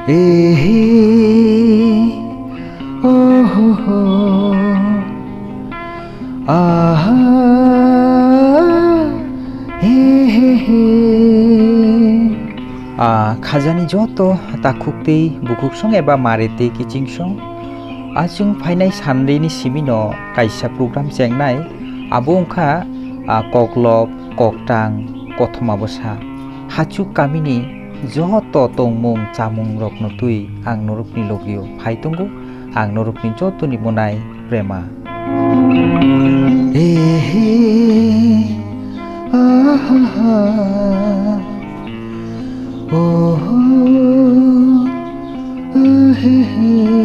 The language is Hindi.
এহে ওহো আহা হে খাজাनि जत ताखुक्तै बुकुकसं एबा मारेतै किचिंसं आजों फायनाय सानरैनि सिमिनो कायसा प्रग्राम जेंनाय आबो अंखा ककलब ककटां कथमाबसा हाचुक कामिनि जत तंमुं चामुं रकनो तुई आं नरकनि लगियो फायतंगो आं नरकनि जतनि बनाय प्रेमा एहे आहा ओहो हे